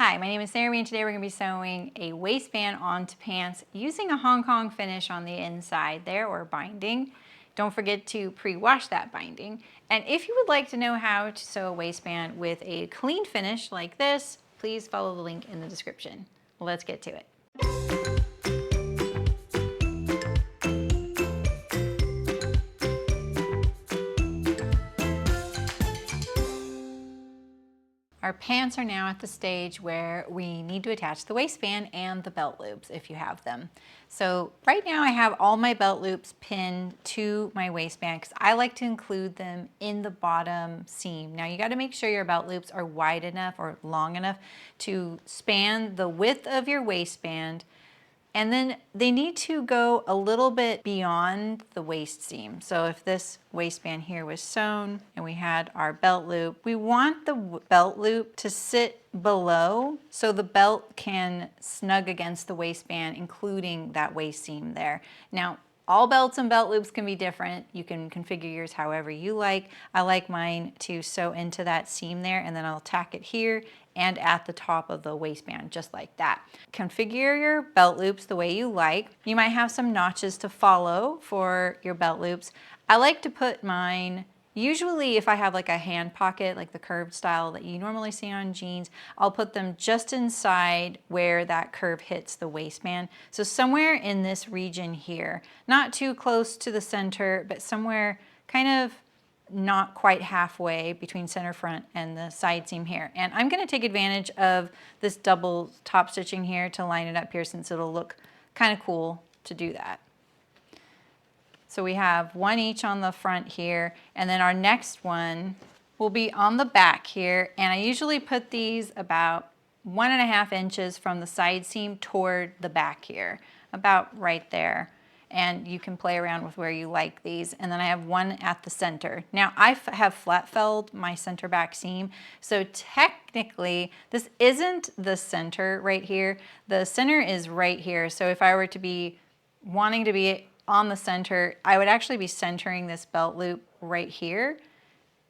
Hi, my name is Saremy and today we're going to be sewing a waistband onto pants using a Hong Kong finish on the inside there, or binding. Don't forget to pre-wash that binding. And if you would like to know how to sew a waistband with a clean finish like this, please follow the link in the description. Let's get to it. Our pants are now at the stage where we need to attach the waistband and the belt loops if you have them. So right now I have all my belt loops pinned to my waistband because I like to include them in the bottom seam. Now you got to make sure your belt loops are wide enough or long enough to span the width of your waistband, and then they need to go a little bit beyond the waist seam. So if this waistband here was sewn and we had our belt loop, we want the belt loop to sit below so the belt can snug against the waistband, including that waist seam there. Now, all belts and belt loops can be different. You can configure yours however you like. I like mine to sew into that seam there, and then I'll tack it here and at the top of the waistband, just like that. Configure your belt loops the way you like. You might have some notches to follow for your belt loops. I like to put mine, usually if I have like a hand pocket, like the curved style that you normally see on jeans, I'll put them just inside where that curve hits the waistband. So somewhere in this region here, not too close to the center, but somewhere kind of not quite halfway between center front and the side seam here. And I'm going to take advantage of this double top stitching here to line it up here, since it'll look kind of cool to do that. So we have one each on the front here, and then our next one will be on the back here, and I usually put these about 1.5 inches from the side seam toward the back here, about right there. And you can play around with where you like these. And then I have one at the center. Now I have flat felled my center back seam, so technically this isn't the center right here. The center is right here. So if I were to be wanting to be on the center, I would actually be centering this belt loop right here.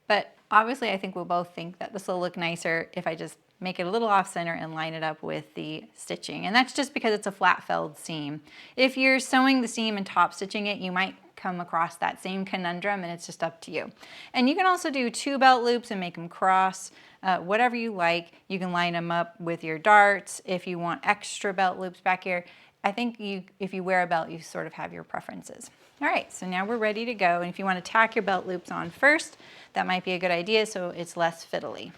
But obviously I think we'll both think that this will look nicer if I just make it a little off center and line it up with the stitching. And that's just because it's a flat felled seam. If you're sewing the seam and top stitching it, you might come across that same conundrum, and it's just up to you. And you can also do 2 belt loops and make them cross, whatever you like. You can line them up with your darts if you want extra belt loops back here. I think if you wear a belt, you sort of have your preferences. All right, so now we're ready to go. And if you want to tack your belt loops on first, that might be a good idea so it's less fiddly.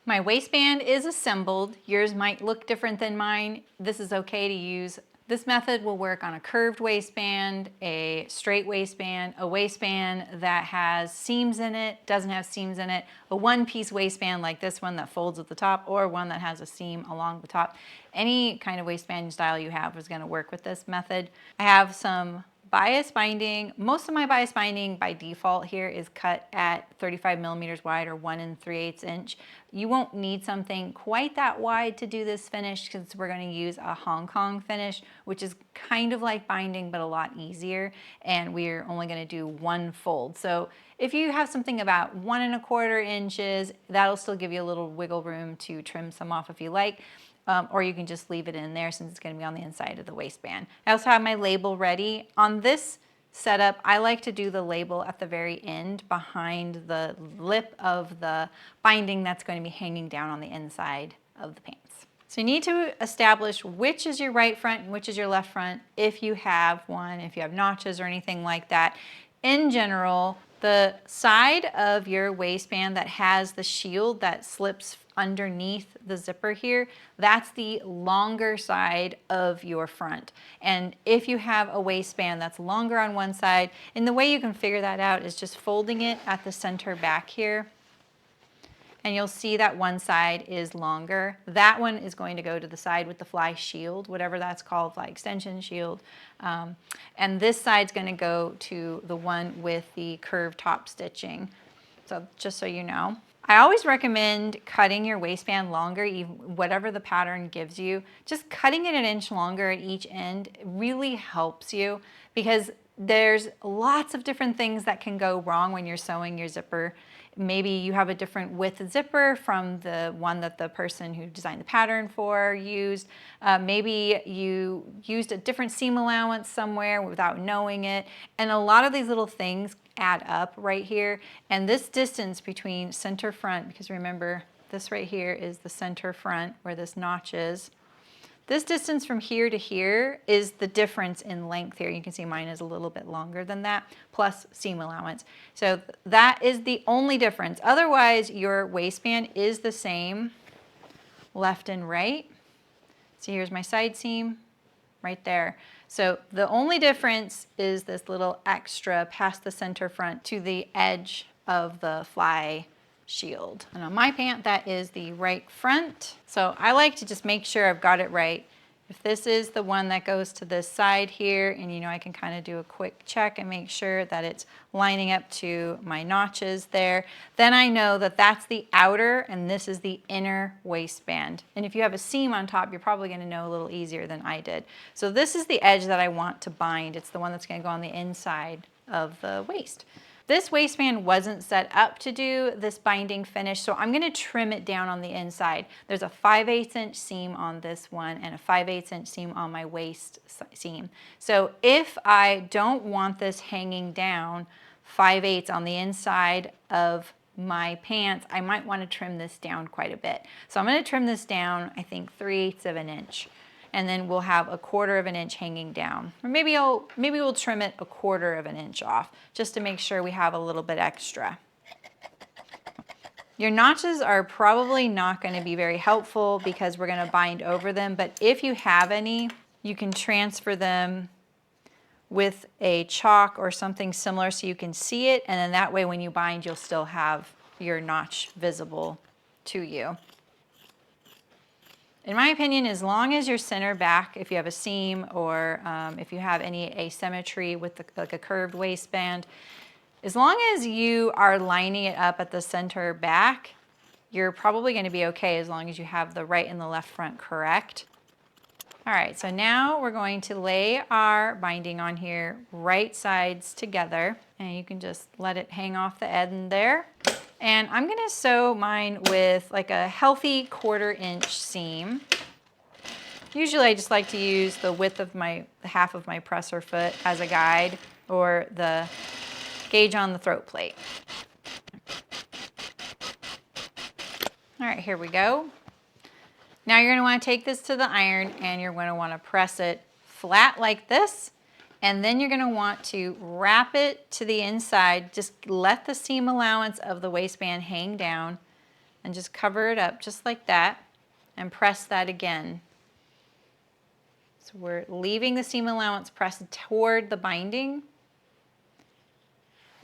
My waistband is assembled. Yours might look different than mine. This is okay to use. This method will work on a curved waistband, a straight waistband, a waistband that has seams in it, doesn't have seams in it, a one-piece waistband like this one that folds at the top, or one that has a seam along the top. Any kind of waistband style you have is going to work with this method. I have some bias binding. Most of my bias binding by default here is cut at 35 millimeters wide, or 1 3/8 inch. You won't need something quite that wide to do this finish, because we're going to use a Hong Kong finish, which is kind of like binding but a lot easier, and we're only going to do 1 fold. So if you have something about 1 1/4 inches, that'll still give you a little wiggle room to trim some off if you like. Or you can just leave it in there since it's going to be on the inside of the waistband. I also have my label ready. On this setup, I like to do the label at the very end, behind the lip of the binding that's going to be hanging down on the inside of the pants. So you need to establish which is your right front and which is your left front, if you have one, if you have notches or anything like that. In general, the side of your waistband that has the shield that slips underneath the zipper here, that's the longer side of your front. And if you have a waistband that's longer on one side, and the way you can figure that out is just folding it at the center back here, and you'll see that one side is longer. That one is going to go to the side with the fly shield, whatever that's called, fly extension shield. And this side's going to go to the one with the curved top stitching. So just so you know. I always recommend cutting your waistband longer, even whatever the pattern gives you. Just cutting it an inch longer at each end really helps you, because there's lots of different things that can go wrong when you're sewing your zipper. Maybe you have a different width zipper from the one that the person who designed the pattern for used. Maybe you used a different seam allowance somewhere without knowing it. And a lot of these little things add up right here. And this distance between center front, because remember this right here is the center front where this notch is. This distance from here to here is the difference in length here. You can see mine is a little bit longer than that, plus seam allowance. So that is the only difference. Otherwise, your waistband is the same left and right. So here's my side seam right there. So the only difference is this little extra past the center front to the edge of the fly shield. And on my pant, that is the right front. So I like to just make sure I've got it right. If this is the one that goes to this side here, and you know, I can kind of do a quick check and make sure that it's lining up to my notches there, then I know that that's the outer and this is the inner waistband. And if you have a seam on top, you're probably going to know a little easier than I did. So this is the edge that I want to bind. It's the one that's going to go on the inside of the waist. This waistband wasn't set up to do this binding finish, so I'm going to trim it down on the inside. There's a 5/8 inch seam on this one and a 5/8 inch seam on my waist seam. So if I don't want this hanging down 5/8 on the inside of my pants, I might want to trim this down quite a bit. So I'm going to trim this down, I think 3/8 of an inch. And then we'll have 1/4 of an inch hanging down. Or maybe we'll trim it 1/4 of an inch off, just to make sure we have a little bit extra. Your notches are probably not going to be very helpful because we're going to bind over them, but if you have any, you can transfer them with a chalk or something similar so you can see it, and then that way when you bind, you'll still have your notch visible to you. In my opinion, as long as your center back, if you have a seam or if you have any asymmetry with like a curved waistband, as long as you are lining it up at the center back, you're probably going to be okay as long as you have the right and the left front correct. All right, so now we're going to lay our binding on here, right sides together, and you can just let it hang off the end there. And I'm gonna sew mine with like a healthy 1/4 inch seam. Usually I just like to use the width of the half of my presser foot as a guide, or the gauge on the throat plate. All right, here we go. Now you're gonna wanna take this to the iron and you're gonna wanna press it flat like this. And then you're going to want to wrap it to the inside. Just let the seam allowance of the waistband hang down and just cover it up just like that and press that again. So we're leaving the seam allowance pressed toward the binding,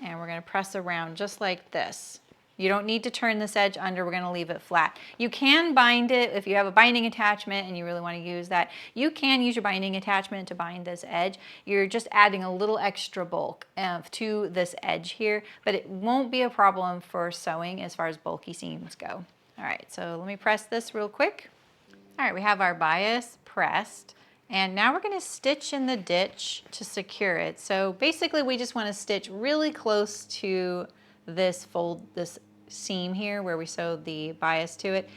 and we're going to press around just like this. You don't need to turn this edge under, we're going to leave it flat. You can bind it if you have a binding attachment and you really want to use that. You can use your binding attachment to bind this edge. You're just adding a little extra bulk to this edge here, but it won't be a problem for sewing as far as bulky seams go. All right, so let me press this real quick. All right, we have our bias pressed. And now we're going to stitch in the ditch to secure it. So basically we just want to stitch really close to this seam here where we sewed the bias to it.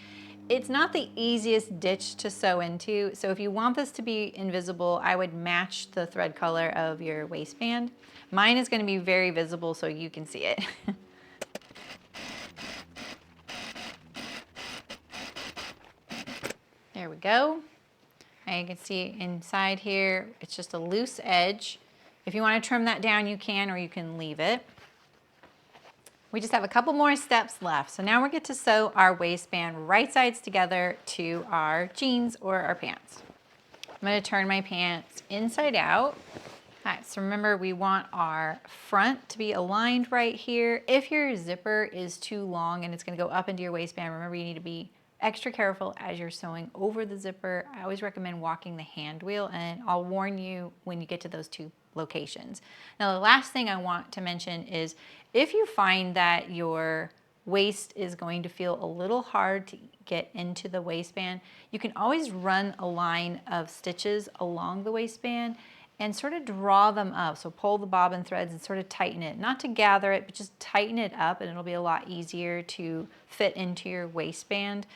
It's not the easiest ditch to sew into, so if you want this to be invisible, I would match the thread color of your waistband. Mine is going to be very visible so you can see it. There we go. And you can see inside here, it's just a loose edge. If you want to trim that down, you can, or you can leave it. We just have a couple more steps left. So now we get to sew our waistband right sides together to our jeans or our pants. I'm going to turn my pants inside out. All right, so remember we want our front to be aligned right here. If your zipper is too long and it's going to go up into your waistband, remember you need to be extra careful as you're sewing over the zipper. I always recommend walking the hand wheel, and I'll warn you when you get to those two locations. Now the last thing I want to mention is if you find that your waist is going to feel a little hard to get into the waistband, you can always run a line of stitches along the waistband and sort of draw them up. So pull the bobbin threads and sort of tighten it. Not to gather it, but just tighten it up, and it'll be a lot easier to fit into your waistband.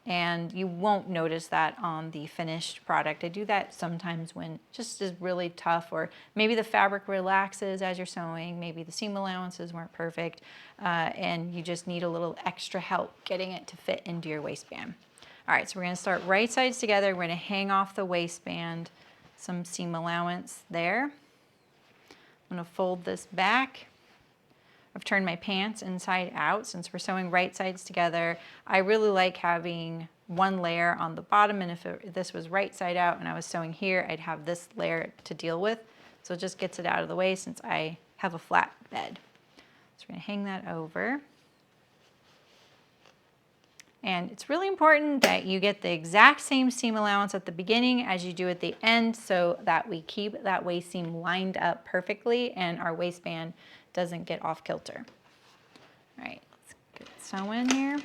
And you won't notice that on the finished product. I do that sometimes when it just is really tough, or maybe the fabric relaxes as you're sewing, maybe the seam allowances weren't perfect, and you just need a little extra help getting it to fit into your waistband. All right, so we're gonna start right sides together. We're gonna hang off the waistband, some seam allowance there. I'm gonna fold this back. I've turned my pants inside out. Since we're sewing right sides together, I really like having one layer on the bottom, and if this was right side out and I was sewing here, I'd have this layer to deal with. So it just gets it out of the way since I have a flat bed. So we're gonna hang that over. And it's really important that you get the exact same seam allowance at the beginning as you do at the end, so that we keep that waist seam lined up perfectly and our waistband doesn't get off kilter. All right, let's get sewing here.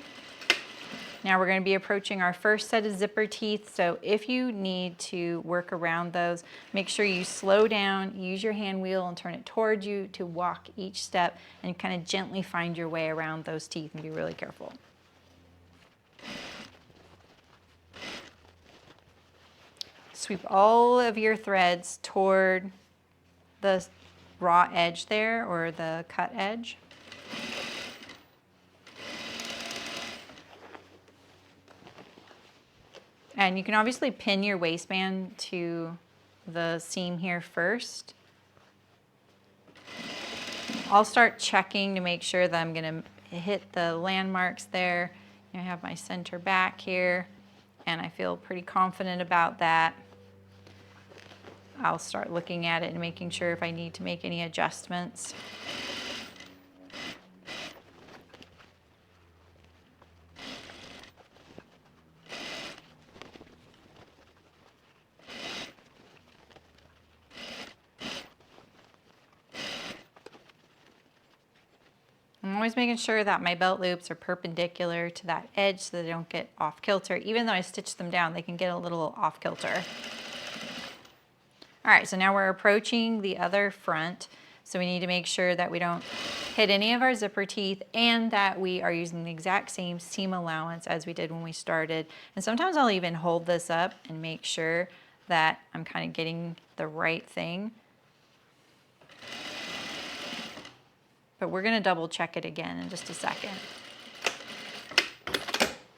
Now we're going to be approaching our first set of zipper teeth, so if you need to work around those, make sure you slow down, use your hand wheel and turn it towards you to walk each step and kind of gently find your way around those teeth, and be really careful. Sweep all of your threads toward the raw edge there, or the cut edge. And you can obviously pin your waistband to the seam here first. I'll start checking to make sure that I'm gonna hit the landmarks there. I have my center back here, and I feel pretty confident about that. I'll start looking at it and making sure if I need to make any adjustments. I'm always making sure that my belt loops are perpendicular to that edge so they don't get off kilter. Even though I stitch them down, they can get a little off kilter. All right, so now we're approaching the other front. So we need to make sure that we don't hit any of our zipper teeth and that we are using the exact same seam allowance as we did when we started. And sometimes I'll even hold this up and make sure that I'm kind of getting the right thing. But we're gonna double check it again in just a second.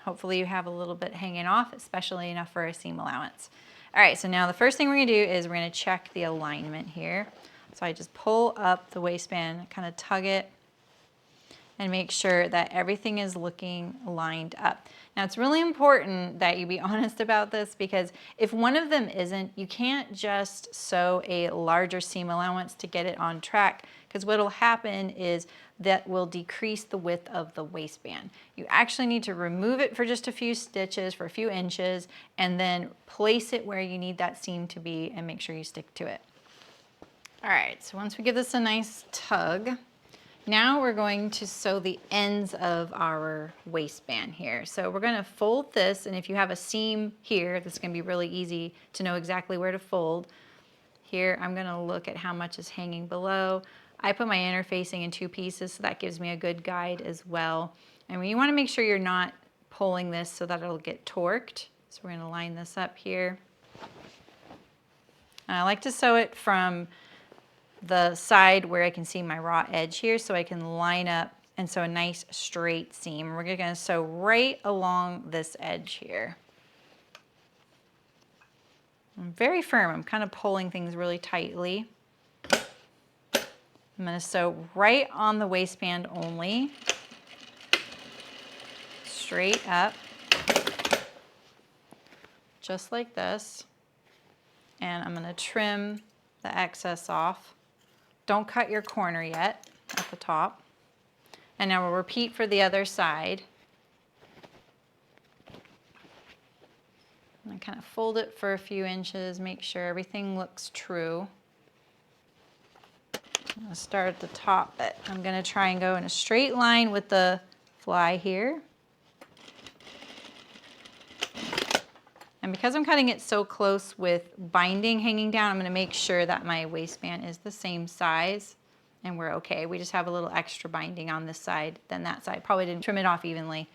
Hopefully you have a little bit hanging off, especially enough for a seam allowance. All right, so now the first thing we're gonna do is we're gonna check the alignment here. So I just pull up the waistband, kind of tug it, and make sure that everything is looking lined up. Now it's really important that you be honest about this, because if one of them isn't, you can't just sew a larger seam allowance to get it on track, because what will happen is that will decrease the width of the waistband. You actually need to remove it for just a few stitches, for a few inches, and then place it where you need that seam to be and make sure you stick to it. All right, so once we give this a nice tug, now we're going to sew the ends of our waistband here. So we're gonna fold this, and if you have a seam here, that's gonna be really easy to know exactly where to fold. Here, I'm gonna look at how much is hanging below. I put my interfacing in 2 pieces, so that gives me a good guide as well. And you wanna make sure you're not pulling this so that it'll get torqued. So we're gonna line this up here. And I like to sew it from the side where I can see my raw edge here, so I can line up and sew a nice straight seam. We're gonna sew right along this edge here. I'm very firm, I'm kind of pulling things really tightly. I'm gonna sew right on the waistband only, straight up, just like this. And I'm gonna trim the excess off. Don't cut your corner yet at the top. And now we'll repeat for the other side. And kind of fold it for a few inches, make sure everything looks true. I'm gonna start at the top, but I'm gonna try and go in a straight line with the fly here. And because I'm cutting it so close with binding hanging down, I'm going to make sure that my waistband is the same size and we're okay. We just have a little extra binding on this side than that side. Probably didn't trim it off evenly.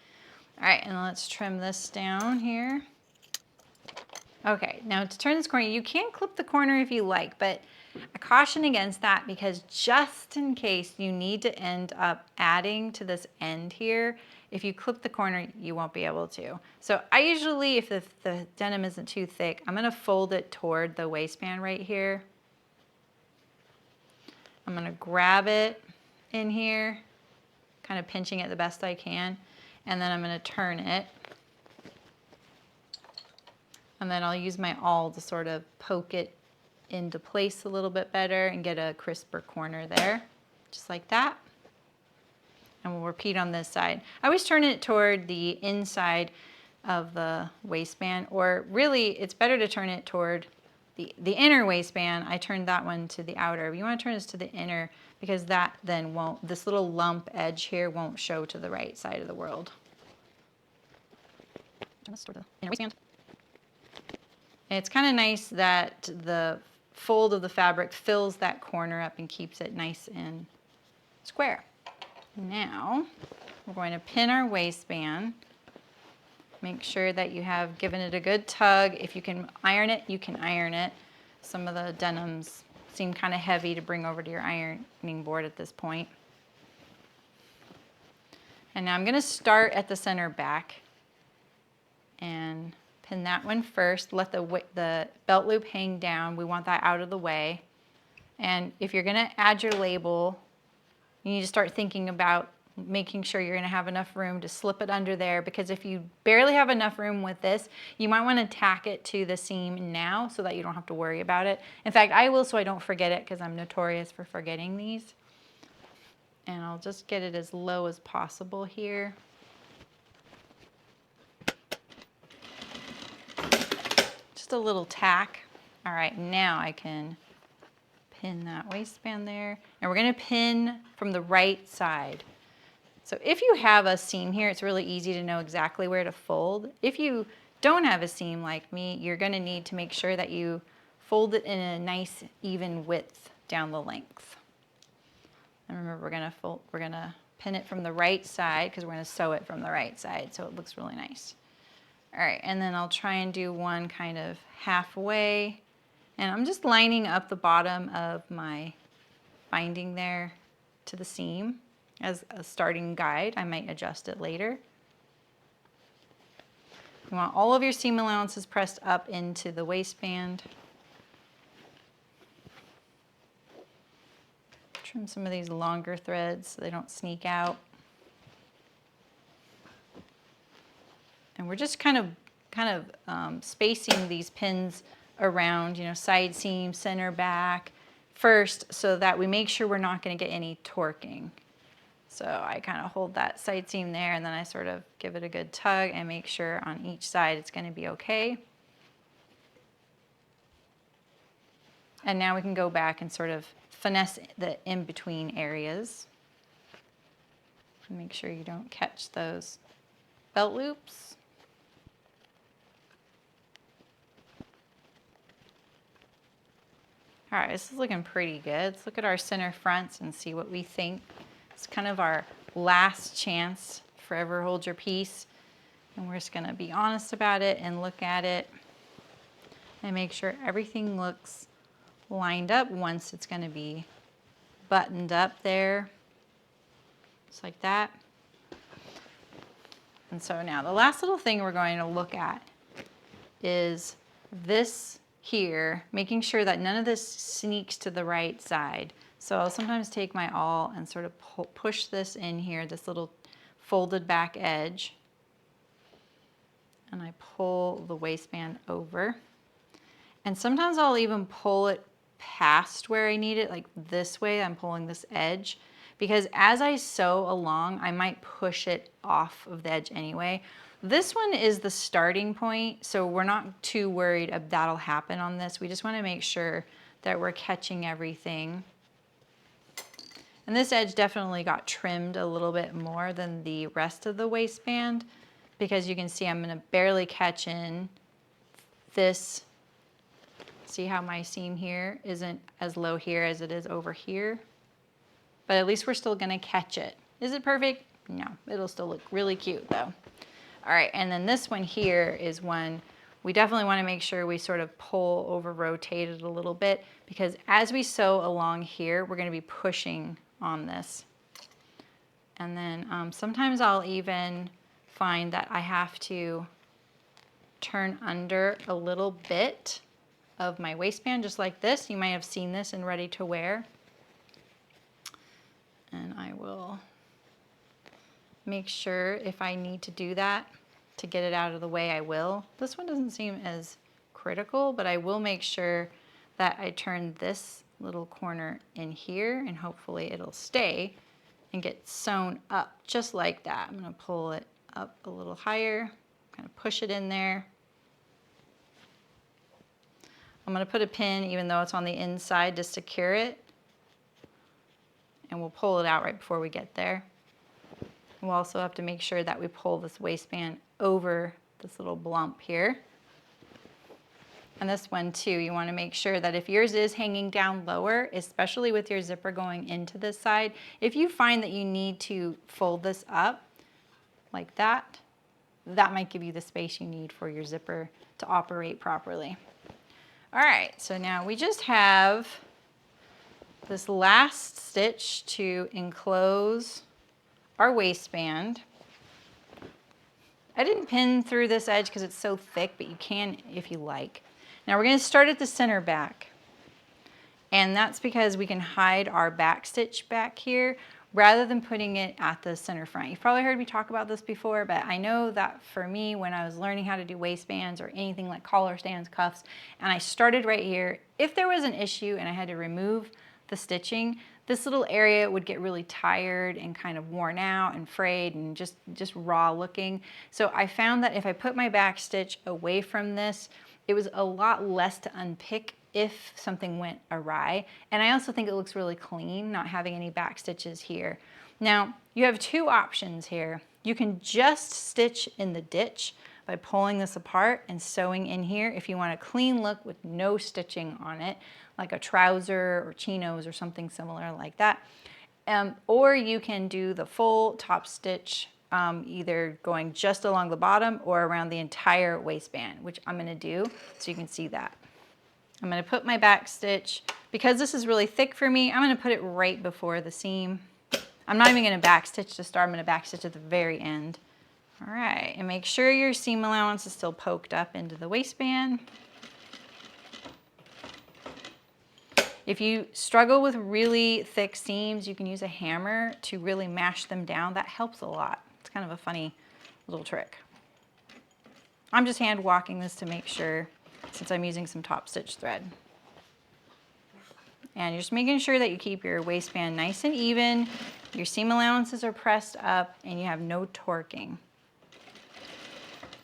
All right, and let's trim this down here. Okay, now to turn this corner, you can clip the corner if you like, but I caution against that because just in case you need to end up adding to this end here, if you clip the corner, you won't be able to. So I usually, if the denim isn't too thick, I'm gonna fold it toward the waistband right here. I'm gonna grab it in here, kind of pinching it the best I can, and then I'm gonna turn it. And then I'll use my awl to sort of poke it into place a little bit better and get a crisper corner there, just like that. And we'll repeat on this side. I always turn it toward the inside of the waistband, or really it's better to turn it toward the inner waistband. I turned that one to the outer. You want to turn this to the inner because that then won't, this little lump edge here won't show to the right side of the world. Turn this toward the inner waistband. And it's kind of nice that the fold of the fabric fills that corner up and keeps it nice and square. Now we're going to pin our waistband. Make sure that you have given it a good tug. If you can iron it, you can iron it. Some of the denims seem kind of heavy to bring over to your ironing board at this point. And now I'm going to start at the center back and pin that one first. Let the belt loop hang down. We want that out of the way. And if you're going to add your label, you need to start thinking about making sure you're going to have enough room to slip it under there, because if you barely have enough room with this, you might want to tack it to the seam now so that you don't have to worry about it. In fact, I will, so I don't forget it, because I'm notorious for forgetting these. And I'll just get it as low as possible here. Just a little tack. All right, now I can pin that waistband there. And we're going to pin from the right side. So if you have a seam here, it's really easy to know exactly where to fold. If you don't have a seam like me, you're going to need to make sure that you fold it in a nice even width down the length. And remember, we're going to pin it from the right side because we're going to sew it from the right side so it looks really nice. All right, and then I'll try and do one kind of halfway. And I'm just lining up the bottom of my binding there to the seam as a starting guide. I might adjust it later. You want all of your seam allowances pressed up into the waistband. Trim some of these longer threads so they don't sneak out. And we're just kind of spacing these pins around, side seam, center, back first, so that we make sure we're not going to get any torquing. So I kind of hold that side seam there, and then I sort of give it a good tug and make sure on each side it's going to be okay. And now we can go back and sort of finesse the in-between areas. Make sure you don't catch those belt loops. All right, this is looking pretty good. Let's look at our center fronts and see what we think. It's kind of our last chance. Forever hold your peace. And we're just going to be honest about it and look at it and make sure everything looks lined up once it's going to be buttoned up there. Just like that. And so now the last little thing we're going to look at is this here, making sure that none of this sneaks to the right side. So I'll sometimes take my awl and sort of push this in here, this little folded back edge, and I pull the waistband over. And sometimes I'll even pull it past where I need it, like this way. I'm pulling this edge, because as I sew along, I might push it off of the edge anyway. This one is the starting point, so we're not too worried that'll happen on this. We just want to make sure that we're catching everything. And this edge definitely got trimmed a little bit more than the rest of the waistband because you can see I'm gonna barely catch in this. See how my seam here isn't as low here as it is over here? But at least we're still gonna catch it. Is it perfect? No, it'll still look really cute though. All right, and then this one here is one we definitely wanna make sure we sort of pull over, rotate it a little bit, because as we sew along here, we're gonna be pushing on this. And then sometimes I'll even find that I have to turn under a little bit of my waistband, just like this. You might have seen this in Ready to Wear. And I will make sure if I need to do that to get it out of the way, I will. This one doesn't seem as critical, but I will make sure that I turn this little corner in here and hopefully it'll stay and get sewn up just like that. I'm gonna pull it up a little higher, kind of push it in there. I'm gonna put a pin, even though it's on the inside, to secure it. And we'll pull it out right before we get there. We'll also have to make sure that we pull this waistband over this little blump here. And this one too, you want to make sure that if yours is hanging down lower, especially with your zipper going into this side, if you find that you need to fold this up like that, that might give you the space you need for your zipper to operate properly. All right, so now we just have this last stitch to enclose our waistband. I didn't pin through this edge because it's so thick, but you can if you like. Now we're going to start at the center back. And that's because we can hide our back stitch back here rather than putting it at the center front. You've probably heard me talk about this before, but I know that for me, when I was learning how to do waistbands or anything like collar stands, cuffs, and I started right here, if there was an issue and I had to remove the stitching, this little area would get really tired and kind of worn out and frayed and just raw looking. So I found that if I put my back stitch away from this, it was a lot less to unpick if something went awry. And I also think it looks really clean, not having any back stitches here. Now, you have two options here. You can just stitch in the ditch by pulling this apart and sewing in here if you want a clean look with no stitching on it, like a trouser or chinos or something similar like that. Or you can do the full top stitch, either going just along the bottom or around the entire waistband, which I'm gonna do so you can see that. I'm gonna put my back stitch, because this is really thick for me, I'm gonna put it right before the seam. I'm not even gonna back stitch to start, I'm gonna back stitch at the very end. All right, and make sure your seam allowance is still poked up into the waistband. If you struggle with really thick seams, you can use a hammer to really mash them down. That helps a lot. It's kind of a funny little trick. I'm just hand walking this to make sure, since I'm using some top stitch thread. And you're just making sure that you keep your waistband nice and even, your seam allowances are pressed up, and you have no torquing.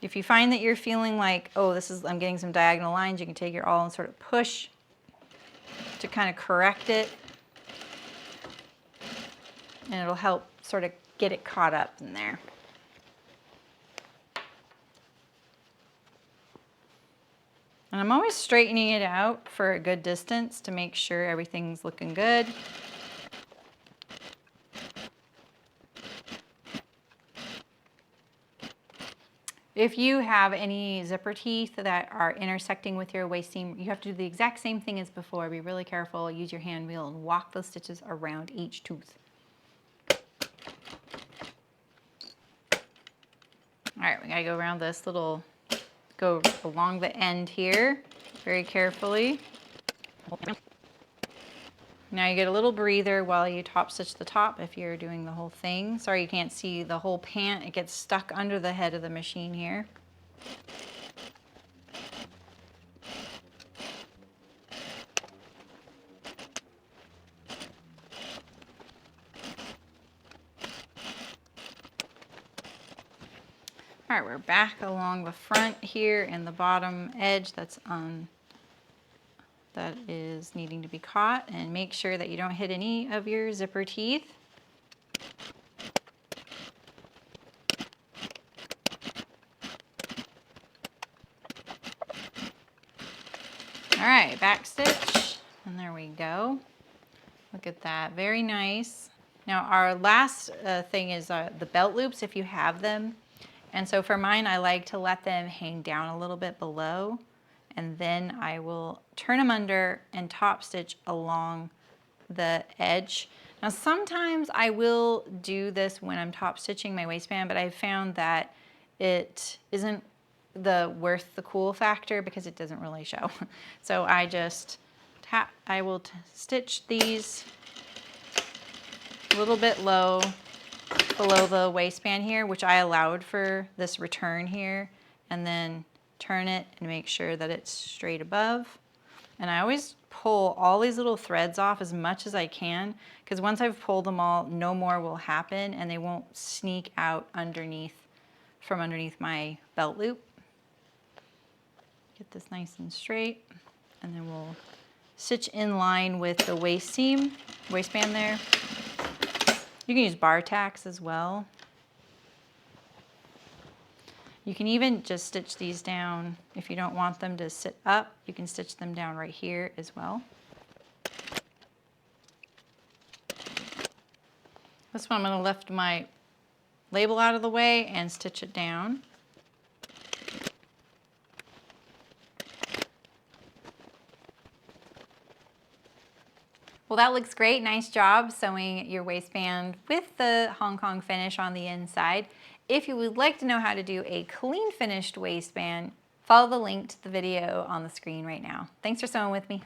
If you find that you're feeling like, oh, I'm getting some diagonal lines, you can take your awl and sort of push to kind of correct it, and it'll help sort of get it caught up in there. And I'm always straightening it out for a good distance to make sure everything's looking good. If you have any zipper teeth that are intersecting with your waist seam, you have to do the exact same thing as before. Be really careful, use your hand wheel and walk those stitches around each tooth. All right, we gotta go around this little, go along the end here very carefully. Now you get a little breather while you top stitch the top if you're doing the whole thing. Sorry you can't see the whole pant. It gets stuck under the head of the machine here. All right, we're back along the front here and the bottom edge that's that is needing to be caught, and make sure that you don't hit any of your zipper teeth. All right, back stitch, and there we go. Look at that, very nice. Now our last thing is the belt loops, if you have them. And so for mine, I like to let them hang down a little bit below, and then I will turn them under and top stitch along the edge. Now sometimes I will do this when I'm top stitching my waistband, but I've found that it isn't worth the cool factor because it doesn't really show. So I just I will stitch these a little bit low below the waistband here, which I allowed for this return here, and then turn it and make sure that it's straight above. And I always pull all these little threads off as much as I can, because once I've pulled them all, no more will happen and they won't sneak out from underneath my belt loop. Get this nice and straight, and then we'll stitch in line with the waistband there. You can use bar tacks as well. You can even just stitch these down. If you don't want them to sit up, you can stitch them down right here as well. This one I'm going to lift my label out of the way and stitch it down. Well, that looks great. Nice job sewing your waistband with the Hong Kong finish on the inside. If you would like to know how to do a clean finished waistband, follow the link to the video on the screen right now. Thanks for sewing with me.